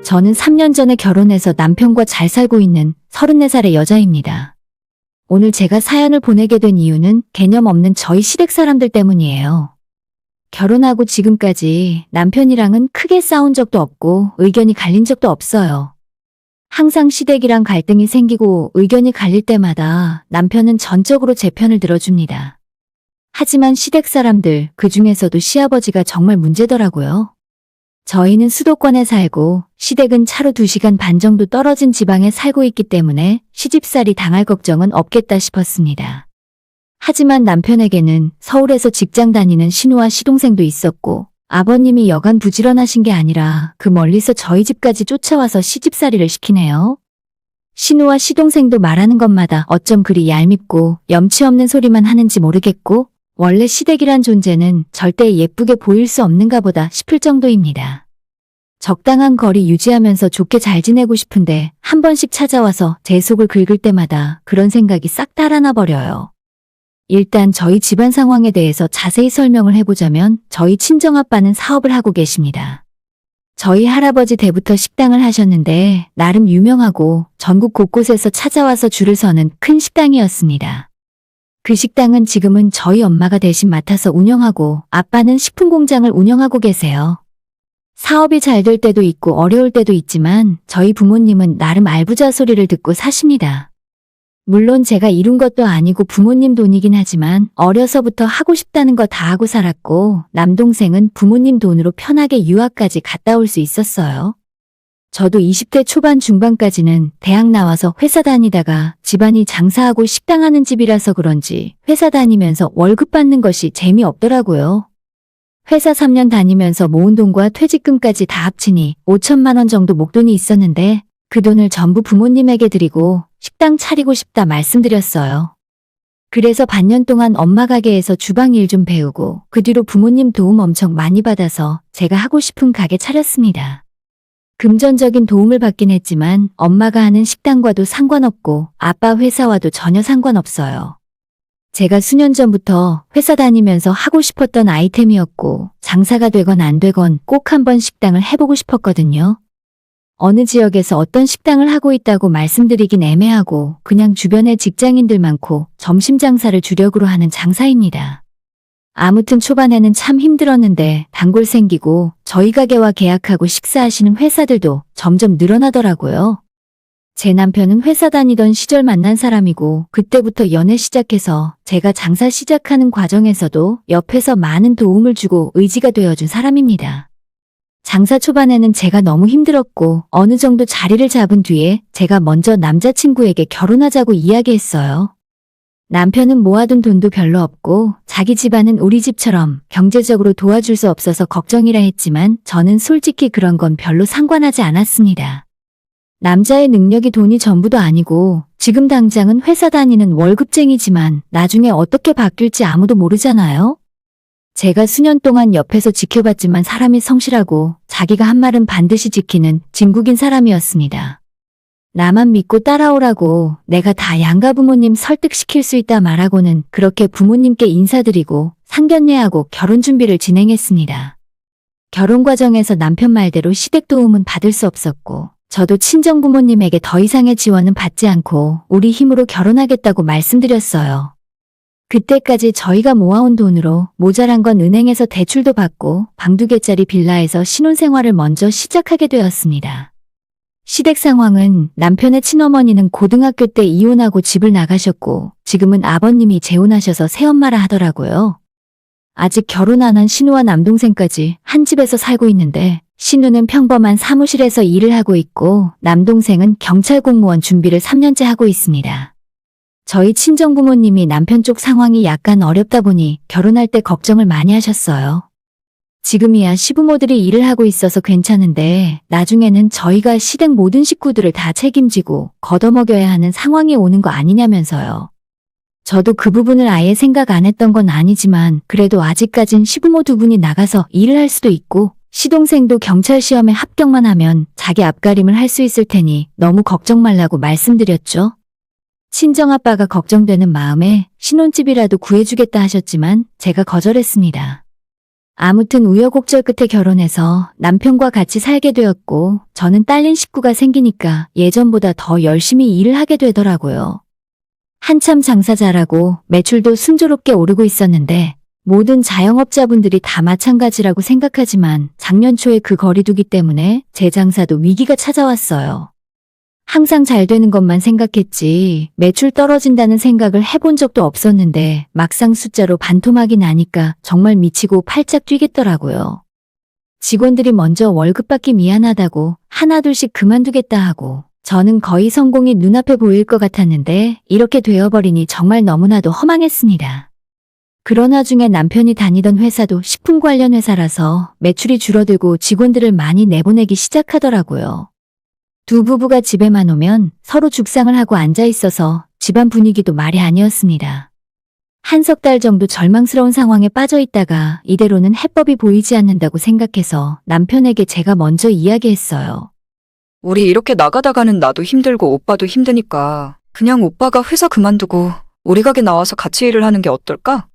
저는 3년 전에 결혼해서 남편과 잘 살고 있는 34살의 여자입니다. 오늘 제가 사연을 보내게 된 이유는 개념 없는 저희 시댁 사람들 때문이에요. 결혼하고 지금까지 남편이랑은 크게 싸운 적도 없고 의견이 갈린 적도 없어요. 항상 시댁이랑 갈등이 생기고 의견이 갈릴 때마다 남편은 전적으로 제 편을 들어줍니다. 하지만 시댁 사람들, 그중에서도 시아버지가 정말 문제더라고요. 저희는 수도권에 살고 시댁은 차로 2시간 반 정도 떨어진 지방에 살고 있기 때문에 시집살이 당할 걱정은 없겠다 싶었습니다. 하지만 남편에게는 서울에서 직장 다니는 시누와 시동생도 있었고 아버님이 여간 부지런하신 게 아니라 그 멀리서 저희 집까지 쫓아와서 시집살이를 시키네요. 시누와 시동생도 말하는 것마다 어쩜 그리 얄밉고 염치 없는 소리만 하는지 모르겠고 원래 시댁이란 존재는 절대 예쁘게 보일 수 없는가 보다 싶을 정도입니다. 적당한 거리 유지하면서 좋게 잘 지내고 싶은데 한 번씩 찾아와서 제 속을 긁을 때마다 그런 생각이 싹 달아나 버려요. 일단 저희 집안 상황에 대해서 자세히 설명을 해보자면 저희 친정아빠는 사업을 하고 계십니다. 저희 할아버지 때부터 식당을 하셨는데 나름 유명하고 전국 곳곳에서 찾아와서 줄을 서는 큰 식당이었습니다. 그 식당은 지금은 저희 엄마가 대신 맡아서 운영하고 아빠는 식품 공장을 운영하고 계세요. 사업이 잘 될 때도 있고 어려울 때도 있지만 저희 부모님은 나름 알부자 소리를 듣고 사십니다. 물론 제가 이룬 것도 아니고 부모님 돈이긴 하지만 어려서부터 하고 싶다는 거 다 하고 살았고 남동생은 부모님 돈으로 편하게 유학까지 갔다 올 수 있었어요. 저도 20대 초반 중반까지는 대학 나와서 회사 다니다가 집안이 장사하고 식당하는 집이라서 그런지 회사 다니면서 월급 받는 것이 재미없더라고요. 회사 3년 다니면서 모은 돈과 퇴직금까지 다 합치니 5천만 원 정도 목돈이 있었는데 그 돈을 전부 부모님에게 드리고 식당 차리고 싶다 말씀드렸어요. 그래서 반년 동안 엄마 가게에서 주방 일 좀 배우고 그 뒤로 부모님 도움 엄청 많이 받아서 제가 하고 싶은 가게 차렸습니다. 금전적인 도움을 받긴 했지만 엄마가 하는 식당과도 상관없고 아빠 회사와도 전혀 상관없어요. 제가 수년 전부터 회사 다니면서 하고 싶었던 아이템이었고 장사가 되건 안 되건 꼭 한번 식당을 해보고 싶었거든요. 어느 지역에서 어떤 식당을 하고 있다고 말씀드리긴 애매하고 그냥 주변에 직장인들 많고 점심 장사를 주력으로 하는 장사입니다. 아무튼 초반에는 참 힘들었는데 단골 생기고 저희 가게와 계약하고 식사하시는 회사들도 점점 늘어나더라고요. 제 남편은 회사 다니던 시절 만난 사람이고 그때부터 연애 시작해서 제가 장사 시작하는 과정에서도 옆에서 많은 도움을 주고 의지가 되어준 사람입니다. 장사 초반에는 제가 너무 힘들었고 어느 정도 자리를 잡은 뒤에 제가 먼저 남자친구에게 결혼하자고 이야기했어요. 남편은 모아둔 돈도 별로 없고 자기 집안은 우리 집처럼 경제적으로 도와줄 수 없어서 걱정이라 했지만 저는 솔직히 그런 건 별로 상관하지 않았습니다. 남자의 능력이 돈이 전부도 아니고 지금 당장은 회사 다니는 월급쟁이지만 나중에 어떻게 바뀔지 아무도 모르잖아요. 제가 수년 동안 옆에서 지켜봤지만 사람이 성실하고 자기가 한 말은 반드시 지키는 진국인 사람이었습니다. 나만 믿고 따라오라고 내가 다 양가 부모님 설득시킬 수 있다 말하고는 그렇게 부모님께 인사드리고 상견례하고 결혼 준비를 진행했습니다. 결혼 과정에서 남편 말대로 시댁 도움은 받을 수 없었고 저도 친정 부모님에게 더 이상의 지원은 받지 않고 우리 힘으로 결혼하겠다고 말씀드렸어요. 그때까지 저희가 모아온 돈으로 모자란 건 은행에서 대출도 받고 방 2개짜리 빌라에서 신혼생활을 먼저 시작하게 되었습니다. 시댁 상황은 남편의 친어머니는 고등학교 때 이혼하고 집을 나가셨고 지금은 아버님이 재혼하셔서 새엄마라 하더라고요. 아직 결혼 안 한 신우와 남동생까지 한 집에서 살고 있는데 신우는 평범한 사무실에서 일을 하고 있고 남동생은 경찰 공무원 준비를 3년째 하고 있습니다. 저희 친정부모님이 남편 쪽 상황이 약간 어렵다 보니 결혼할 때 걱정을 많이 하셨어요. 지금이야 시부모들이 일을 하고 있어서 괜찮은데 나중에는 저희가 시댁 모든 식구들을 다 책임지고 걷어먹여야 하는 상황이 오는 거 아니냐면서요. 저도 그 부분을 아예 생각 안 했던 건 아니지만 그래도 아직까진 시부모 2분이 나가서 일을 할 수도 있고 시동생도 경찰 시험에 합격만 하면 자기 앞가림을 할 수 있을 테니 너무 걱정 말라고 말씀드렸죠. 친정아빠가 걱정되는 마음에 신혼집이라도 구해주겠다 하셨지만 제가 거절했습니다. 아무튼 우여곡절 끝에 결혼해서 남편과 같이 살게 되었고, 저는 딸린 식구가 생기니까 예전보다 더 열심히 일을 하게 되더라고요. 한참 장사 잘하고 매출도 순조롭게 오르고 있었는데, 모든 자영업자분들이 다 마찬가지라고 생각하지만 작년 초에 그 거리두기 때문에 제 장사도 위기가 찾아왔어요. 항상 잘 되는 것만 생각했지 매출 떨어진다는 생각을 해본 적도 없었는데 막상 숫자로 반토막이 나니까 정말 미치고 팔짝 뛰겠더라고요. 직원들이 먼저 월급 받기 미안하다고 하나둘씩 그만두겠다 하고 저는 거의 성공이 눈앞에 보일 것 같았는데 이렇게 되어버리니 정말 너무나도 허망했습니다. 그런 와중에 남편이 다니던 회사도 식품 관련 회사라서 매출이 줄어들고 직원들을 많이 내보내기 시작하더라고요. 두 부부가 집에만 오면 서로 죽상을 하고 앉아 있어서 집안 분위기도 말이 아니었습니다. 한 석 달 정도 절망스러운 상황에 빠져 있다가 이대로는 해법이 보이지 않는다고 생각해서 남편에게 제가 먼저 이야기했어요. 우리 이렇게 나가다가는 나도 힘들고 오빠도 힘드니까 그냥 오빠가 회사 그만두고 우리 가게 나와서 같이 일을 하는 게 어떨까?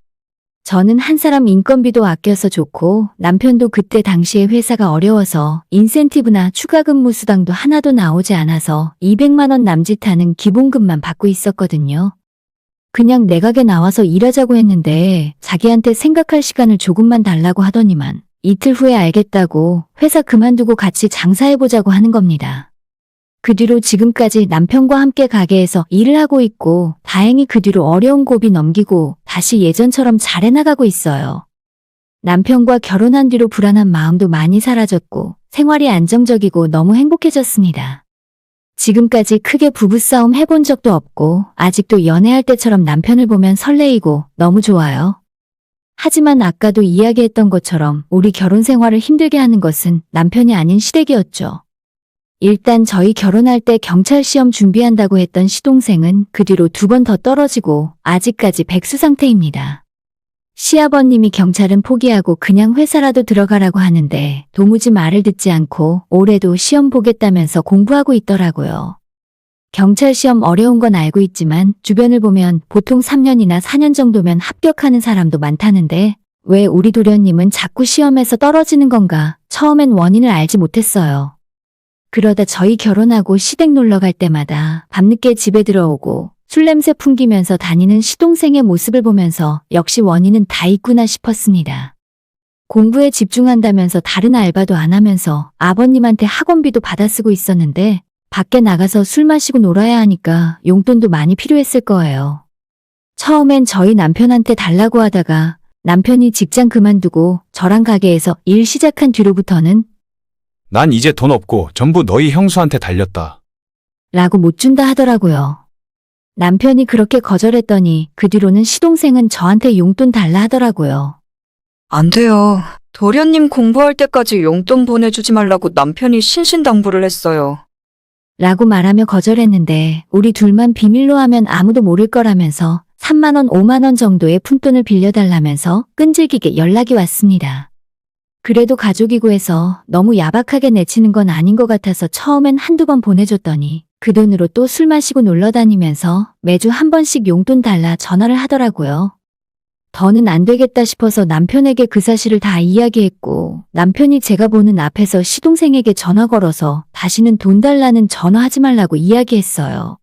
저는 한 사람 인건비도 아껴서 좋고 남편도 그때 당시에 회사가 어려워서 인센티브나 추가 근무 수당도 하나도 나오지 않아서 200만 원 남짓하는 기본급만 받고 있었거든요. 그냥 내 가게 나와서 일하자고 했는데 자기한테 생각할 시간을 조금만 달라고 하더니만 이틀 후에 알겠다고 회사 그만두고 같이 장사해보자고 하는 겁니다. 그 뒤로 지금까지 남편과 함께 가게에서 일을 하고 있고 다행히 그 뒤로 어려운 고비 넘기고 다시 예전처럼 잘 해나가고 있어요. 남편과 결혼한 뒤로 불안한 마음도 많이 사라졌고 생활이 안정적이고 너무 행복해졌습니다. 지금까지 크게 부부싸움 해본 적도 없고 아직도 연애할 때처럼 남편을 보면 설레이고 너무 좋아요. 하지만 아까도 이야기했던 것처럼 우리 결혼 생활을 힘들게 하는 것은 남편이 아닌 시댁이었죠. 일단 저희 결혼할 때 경찰 시험 준비한다고 했던 시동생은 그 뒤로 2번 더 떨어지고 아직까지 백수 상태입니다. 시아버님이 경찰은 포기하고 그냥 회사라도 들어가라고 하는데 도무지 말을 듣지 않고 올해도 시험 보겠다면서 공부하고 있더라고요. 경찰 시험 어려운 건 알고 있지만 주변을 보면 보통 3년이나 4년 정도면 합격하는 사람도 많다는데 왜 우리 도련님은 자꾸 시험에서 떨어지는 건가 처음엔 원인을 알지 못했어요. 그러다 저희 결혼하고 시댁 놀러 갈 때마다 밤늦게 집에 들어오고 술 냄새 풍기면서 다니는 시동생의 모습을 보면서 역시 원인은 다 있구나 싶었습니다. 공부에 집중한다면서 다른 알바도 안 하면서 아버님한테 학원비도 받아 쓰고 있었는데 밖에 나가서 술 마시고 놀아야 하니까 용돈도 많이 필요했을 거예요. 처음엔 저희 남편한테 달라고 하다가 남편이 직장 그만두고 저랑 가게에서 일 시작한 뒤로부터는 난 이제 돈 없고 전부 너희 형수한테 달렸다. 라고 못 준다 하더라고요. 남편이 그렇게 거절했더니 그 뒤로는 시동생은 저한테 용돈 달라 하더라고요. 안 돼요. 도련님 공부할 때까지 용돈 보내주지 말라고 남편이 신신당부를 했어요. 라고 말하며 거절했는데 우리 둘만 비밀로 하면 아무도 모를 거라면서 3만 원, 5만 원 정도의 푼돈을 빌려달라면서 끈질기게 연락이 왔습니다. 그래도 가족이고 해서 너무 야박하게 내치는 건 아닌 것 같아서 처음엔 한두 번 보내줬더니 그 돈으로 또 술 마시고 놀러 다니면서 매주 한 번씩 용돈 달라 전화를 하더라고요. 더는 안 되겠다 싶어서 남편에게 그 사실을 다 이야기했고 남편이 제가 보는 앞에서 시동생에게 전화 걸어서 다시는 돈 달라는 전화하지 말라고 이야기했어요.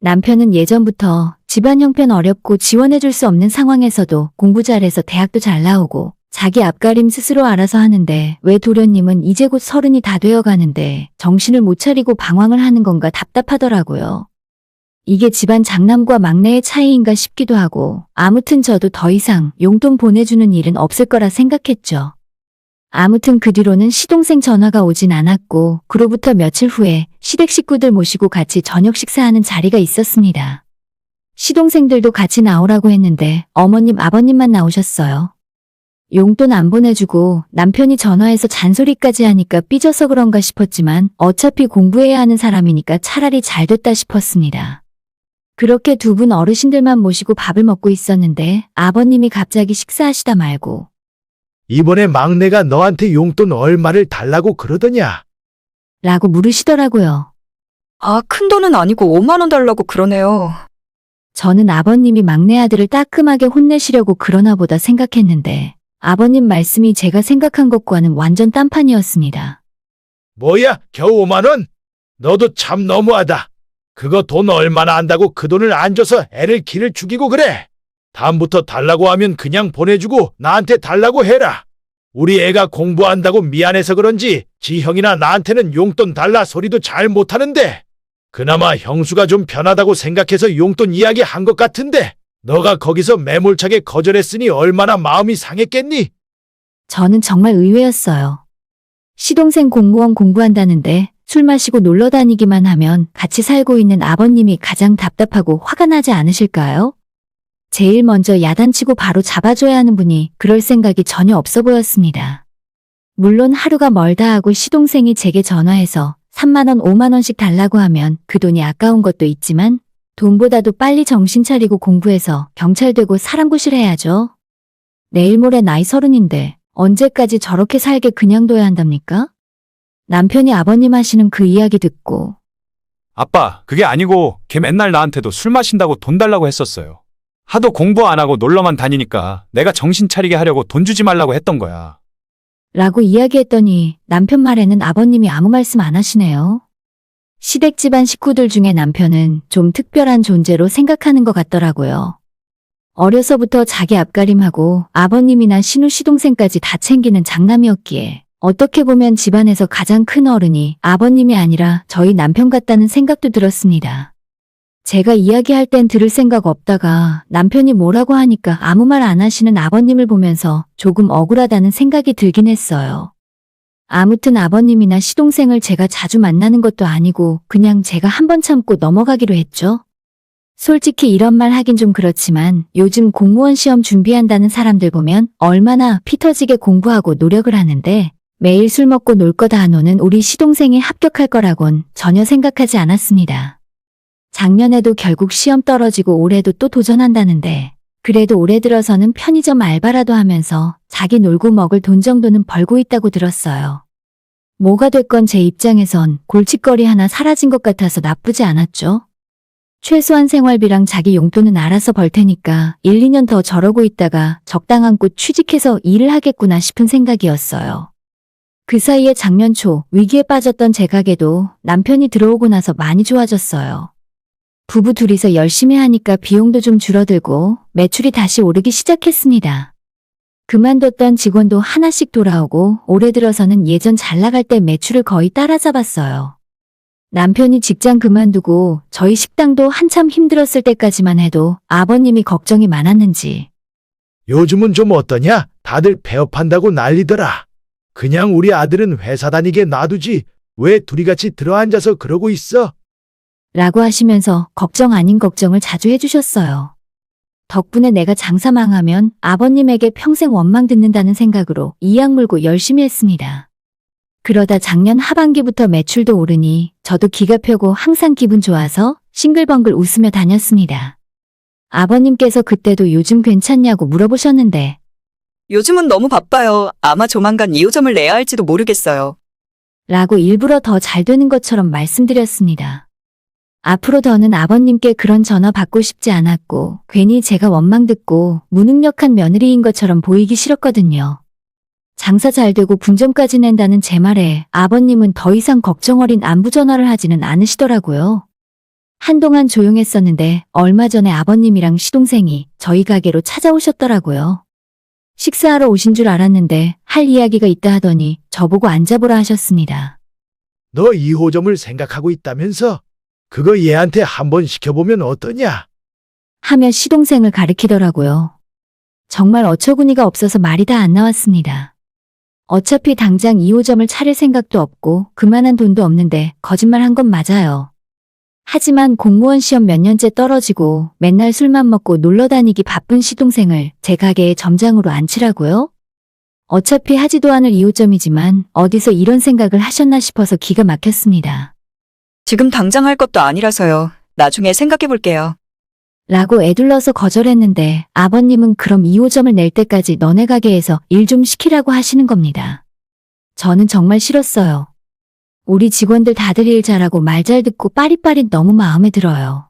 남편은 예전부터 집안 형편 어렵고 지원해줄 수 없는 상황에서도 공부 잘해서 대학도 잘 나오고 자기 앞가림 스스로 알아서 하는데 왜 도련님은 이제 곧 30이 다 되어가는데 정신을 못 차리고 방황을 하는 건가 답답하더라고요. 이게 집안 장남과 막내의 차이인가 싶기도 하고 아무튼 저도 더 이상 용돈 보내주는 일은 없을 거라 생각했죠. 아무튼 그 뒤로는 시동생 전화가 오진 않았고 그로부터 며칠 후에 시댁 식구들 모시고 같이 저녁 식사하는 자리가 있었습니다. 시동생들도 같이 나오라고 했는데 어머님 아버님만 나오셨어요. 용돈 안 보내주고 남편이 전화해서 잔소리까지 하니까 삐져서 그런가 싶었지만 어차피 공부해야 하는 사람이니까 차라리 잘 됐다 싶었습니다. 그렇게 두 분 어르신들만 모시고 밥을 먹고 있었는데 아버님이 갑자기 식사하시다 말고 이번에 막내가 너한테 용돈 얼마를 달라고 그러더냐? 라고 물으시더라고요. 아, 큰 돈은 아니고 5만 원 달라고 그러네요. 저는 아버님이 막내 아들을 따끔하게 혼내시려고 그러나 보다 생각했는데 아버님 말씀이 제가 생각한 것과는 완전 딴판이었습니다. 뭐야, 겨우 5만 원? 너도 참 너무하다. 그거 돈 얼마나 안다고 그 돈을 안 줘서 애를 기를 죽이고 그래. 다음부터 달라고 하면 그냥 보내주고 나한테 달라고 해라. 우리 애가 공부한다고 미안해서 그런지 지 형이나 나한테는 용돈 달라 소리도 잘 못하는데 그나마 형수가 좀 편하다고 생각해서 용돈 이야기 한 것 같은데 너가 거기서 매몰차게 거절했으니 얼마나 마음이 상했겠니? 저는 정말 의외였어요. 시동생 공무원 공부한다는데 술 마시고 놀러 다니기만 하면 같이 살고 있는 아버님이 가장 답답하고 화가 나지 않으실까요? 제일 먼저 야단치고 바로 잡아줘야 하는 분이 그럴 생각이 전혀 없어 보였습니다. 물론 하루가 멀다 하고 시동생이 제게 전화해서 3만 원, 5만 원씩 달라고 하면 그 돈이 아까운 것도 있지만 돈보다도 빨리 정신 차리고 공부해서 경찰 되고 사람 구실해야죠. 내일 모레 나이 30인데 언제까지 저렇게 살게 그냥 둬야 한답니까? 남편이 아버님 하시는 그 이야기 듣고 아빠, 그게 아니고 걔 맨날 나한테도 술 마신다고 돈 달라고 했었어요. 하도 공부 안 하고 놀러만 다니니까 내가 정신 차리게 하려고 돈 주지 말라고 했던 거야. 라고 이야기했더니 남편 말에는 아버님이 아무 말씀 안 하시네요. 시댁 집안 식구들 중에 남편은 좀 특별한 존재로 생각하는 것 같더라고요. 어려서부터 자기 앞가림하고 아버님이나 신우 시동생까지 다 챙기는 장남이었기에 어떻게 보면 집안에서 가장 큰 어른이 아버님이 아니라 저희 남편 같다는 생각도 들었습니다. 제가 이야기할 땐 들을 생각 없다가 남편이 뭐라고 하니까 아무 말 안 하시는 아버님을 보면서 조금 억울하다는 생각이 들긴 했어요. 아무튼 아버님이나 시동생을 제가 자주 만나는 것도 아니고 그냥 제가 한번 참고 넘어가기로 했죠. 솔직히 이런 말 하긴 좀 그렇지만 요즘 공무원 시험 준비한다는 사람들 보면 얼마나 피 터지게 공부하고 노력을 하는데 매일 술 먹고 놀 거 다 노는 우리 시동생이 합격할 거라곤 전혀 생각하지 않았습니다. 작년에도 결국 시험 떨어지고 올해도 또 도전한다는데 그래도 올해 들어서는 편의점 알바라도 하면서 자기 놀고 먹을 돈 정도는 벌고 있다고 들었어요. 뭐가 됐건 제 입장에선 골칫거리 하나 사라진 것 같아서 나쁘지 않았죠. 최소한 생활비랑 자기 용돈은 알아서 벌 테니까 1, 2년 더 저러고 있다가 적당한 곳 취직해서 일을 하겠구나 싶은 생각이었어요. 그 사이에 작년 초 위기에 빠졌던 제 가게도 남편이 들어오고 나서 많이 좋아졌어요. 부부 둘이서 열심히 하니까 비용도 좀 줄어들고 매출이 다시 오르기 시작했습니다. 그만뒀던 직원도 하나씩 돌아오고 올해 들어서는 예전 잘 나갈 때 매출을 거의 따라잡았어요. 남편이 직장 그만두고 저희 식당도 한참 힘들었을 때까지만 해도 아버님이 걱정이 많았는지 요즘은 좀 어떠냐? 다들 폐업한다고 난리더라. 그냥 우리 아들은 회사 다니게 놔두지 왜 둘이 같이 들어앉아서 그러고 있어? 라고 하시면서 걱정 아닌 걱정을 자주 해주셨어요. 덕분에 내가 장사 망하면 아버님에게 평생 원망 듣는다는 생각으로 이악 물고 열심히 했습니다. 그러다 작년 하반기부터 매출도 오르니 저도 기가 펴고 항상 기분 좋아서 싱글벙글 웃으며 다녔습니다. 아버님께서 그때도 요즘 괜찮냐고 물어보셨는데 요즘은 너무 바빠요. 아마 조만간 2호점을 내야 할지도 모르겠어요. 라고 일부러 더 잘 되는 것처럼 말씀드렸습니다. 앞으로 더는 아버님께 그런 전화 받고 싶지 않았고 괜히 제가 원망 듣고 무능력한 며느리인 것처럼 보이기 싫었거든요. 장사 잘 되고 분점까지 낸다는 제 말에 아버님은 더 이상 걱정 어린 안부 전화를 하지는 않으시더라고요. 한동안 조용했었는데 얼마 전에 아버님이랑 시동생이 저희 가게로 찾아오셨더라고요. 식사하러 오신 줄 알았는데 할 이야기가 있다 하더니 저보고 앉아보라 하셨습니다. 너 2호점을 생각하고 있다면서? 그거 얘한테 한번 시켜보면 어떠냐? 하며 시동생을 가리키더라고요. 정말 어처구니가 없어서 말이 다 안 나왔습니다. 어차피 당장 2호점을 차릴 생각도 없고 그만한 돈도 없는데 거짓말한 건 맞아요. 하지만 공무원 시험 몇 년째 떨어지고 맨날 술만 먹고 놀러 다니기 바쁜 시동생을 제 가게에 점장으로 앉히라고요? 어차피 하지도 않을 2호점이지만 어디서 이런 생각을 하셨나 싶어서 기가 막혔습니다. 지금 당장 할 것도 아니라서요. 나중에 생각해 볼게요. 라고 애둘러서 거절했는데 아버님은 그럼 2호점을 낼 때까지 너네 가게에서 일 좀 시키라고 하시는 겁니다. 저는 정말 싫었어요. 우리 직원들 다들 일 잘하고 말 잘 듣고 빠릿빠릿 너무 마음에 들어요.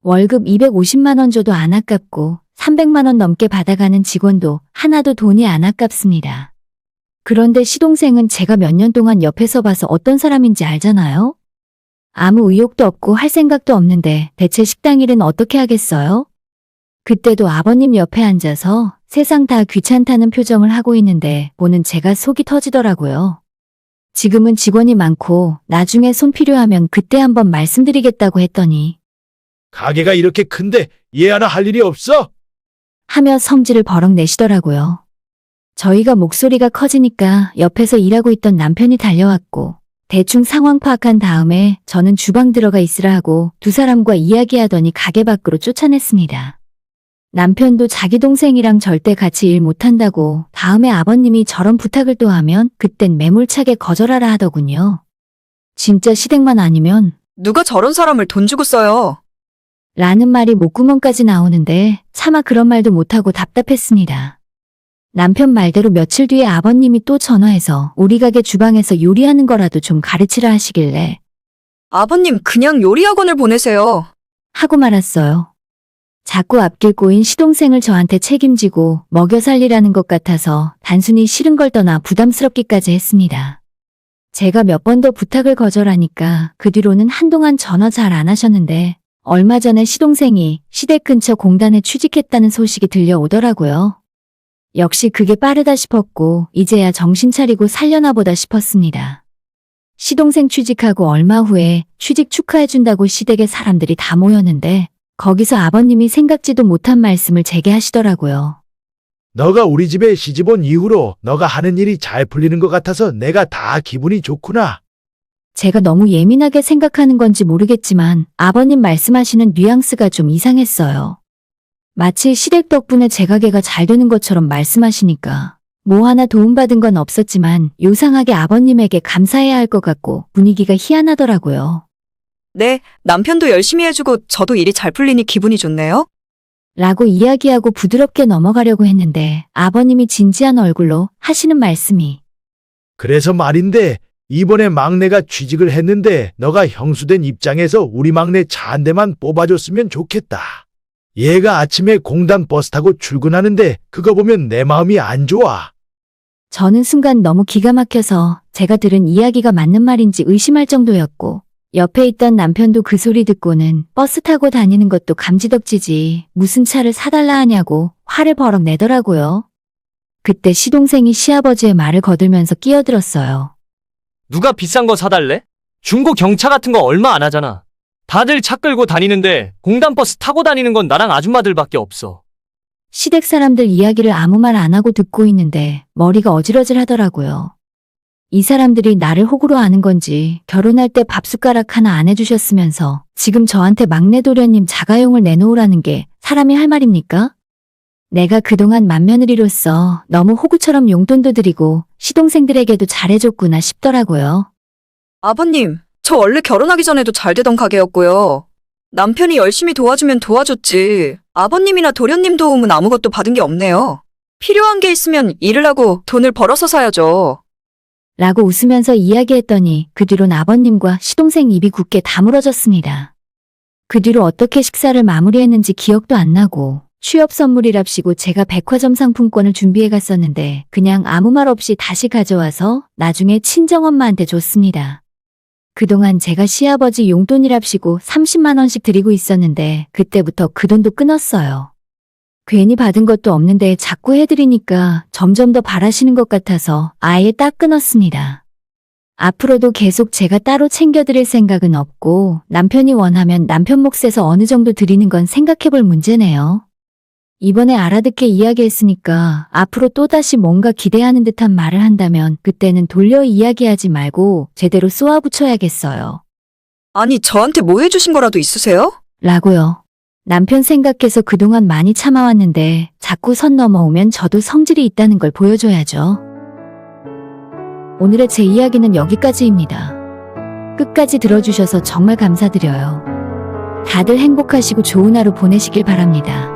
월급 250만 원 줘도 안 아깝고 300만 원 넘게 받아가는 직원도 하나도 돈이 안 아깝습니다. 그런데 시동생은 제가 몇 년 동안 옆에서 봐서 어떤 사람인지 알잖아요? 아무 의욕도 없고 할 생각도 없는데 대체 식당 일은 어떻게 하겠어요? 그때도 아버님 옆에 앉아서 세상 다 귀찮다는 표정을 하고 있는데 보는 제가 속이 터지더라고요. 지금은 직원이 많고 나중에 손 필요하면 그때 한번 말씀드리겠다고 했더니 가게가 이렇게 큰데 얘 하나 할 일이 없어? 하며 성질을 버럭 내시더라고요. 저희가 목소리가 커지니까 옆에서 일하고 있던 남편이 달려왔고 대충 상황 파악한 다음에 저는 주방 들어가 있으라 하고 두 사람과 이야기하더니 가게 밖으로 쫓아냈습니다. 남편도 자기 동생이랑 절대 같이 일 못한다고 다음에 아버님이 저런 부탁을 또 하면 그땐 매몰차게 거절하라 하더군요. 진짜 시댁만 아니면 누가 저런 사람을 돈 주고 써요? 라는 말이 목구멍까지 나오는데 차마 그런 말도 못하고 답답했습니다. 남편 말대로 며칠 뒤에 아버님이 또 전화해서 우리 가게 주방에서 요리하는 거라도 좀 가르치라 하시길래 아버님 그냥 요리학원을 보내세요. 하고 말았어요. 자꾸 앞길 꼬인 시동생을 저한테 책임지고 먹여 살리라는 것 같아서 단순히 싫은 걸 떠나 부담스럽기까지 했습니다. 제가 몇 번 더 부탁을 거절하니까 그 뒤로는 한동안 전화 잘 안 하셨는데 얼마 전에 시동생이 시댁 근처 공단에 취직했다는 소식이 들려오더라고요. 역시 그게 빠르다 싶었고 이제야 정신 차리고 살려나 보다 싶었습니다. 시동생 취직하고 얼마 후에 취직 축하해준다고 시댁에 사람들이 다 모였는데 거기서 아버님이 생각지도 못한 말씀을 제게 하시더라고요. 너가 우리 집에 시집 온 이후로 너가 하는 일이 잘 풀리는 것 같아서 내가 다 기분이 좋구나. 제가 너무 예민하게 생각하는 건지 모르겠지만 아버님 말씀하시는 뉘앙스가 좀 이상했어요. 마치 시댁 덕분에 제 가게가 잘 되는 것처럼 말씀하시니까 뭐 하나 도움받은 건 없었지만 요상하게 아버님에게 감사해야 할 것 같고 분위기가 희한하더라고요. 네, 남편도 열심히 해주고 저도 일이 잘 풀리니 기분이 좋네요. 라고 이야기하고 부드럽게 넘어가려고 했는데 아버님이 진지한 얼굴로 하시는 말씀이 그래서 말인데 이번에 막내가 취직을 했는데 너가 형수된 입장에서 우리 막내 차 한 대만 뽑아줬으면 좋겠다. 얘가 아침에 공단 버스 타고 출근하는데 그거 보면 내 마음이 안 좋아. 저는 순간 너무 기가 막혀서 제가 들은 이야기가 맞는 말인지 의심할 정도였고 옆에 있던 남편도 그 소리 듣고는 버스 타고 다니는 것도 감지덕지지 무슨 차를 사달라 하냐고 화를 버럭 내더라고요. 그때 시동생이 시아버지의 말을 거들면서 끼어들었어요. 누가 비싼 거 사달래? 중고 경차 같은 거 얼마 안 하잖아. 다들 차 끌고 다니는데 공단버스 타고 다니는 건 나랑 아줌마들밖에 없어. 시댁 사람들 이야기를 아무 말 안 하고 듣고 있는데 머리가 어지러질 하더라고요. 이 사람들이 나를 호구로 아는 건지 결혼할 때 밥숟가락 하나 안 해주셨으면서 지금 저한테 막내 도련님 자가용을 내놓으라는 게 사람이 할 말입니까? 내가 그동안 맏며느리로서 너무 호구처럼 용돈도 드리고 시동생들에게도 잘해줬구나 싶더라고요. 아버님, 저 원래 결혼하기 전에도 잘 되던 가게였고요. 남편이 열심히 도와주면 도와줬지. 아버님이나 도련님 도움은 아무것도 받은 게 없네요. 필요한 게 있으면 일을 하고 돈을 벌어서 사야죠. 라고 웃으면서 이야기했더니 그 뒤론 아버님과 시동생 입이 굳게 다물어졌습니다. 그 뒤로 어떻게 식사를 마무리했는지 기억도 안 나고 취업 선물이랍시고 제가 백화점 상품권을 준비해 갔었는데 그냥 아무 말 없이 다시 가져와서 나중에 친정엄마한테 줬습니다. 그동안 제가 시아버지 용돈이랍시고 30만 원씩 드리고 있었는데 그때부터 그 돈도 끊었어요. 괜히 받은 것도 없는데 자꾸 해드리니까 점점 더 바라시는 것 같아서 아예 딱 끊었습니다. 앞으로도 계속 제가 따로 챙겨드릴 생각은 없고 남편이 원하면 남편 몫에서 어느 정도 드리는 건 생각해볼 문제네요. 이번에 알아듣게 이야기했으니까 앞으로 또다시 뭔가 기대하는 듯한 말을 한다면 그때는 돌려 이야기하지 말고 제대로 쏘아붙여야겠어요. 아니, 저한테 뭐 해주신 거라도 있으세요? 라고요. 남편 생각해서 그동안 많이 참아왔는데 자꾸 선 넘어오면 저도 성질이 있다는 걸 보여줘야죠. 오늘의 제 이야기는 여기까지입니다. 끝까지 들어주셔서 정말 감사드려요. 다들 행복하시고 좋은 하루 보내시길 바랍니다.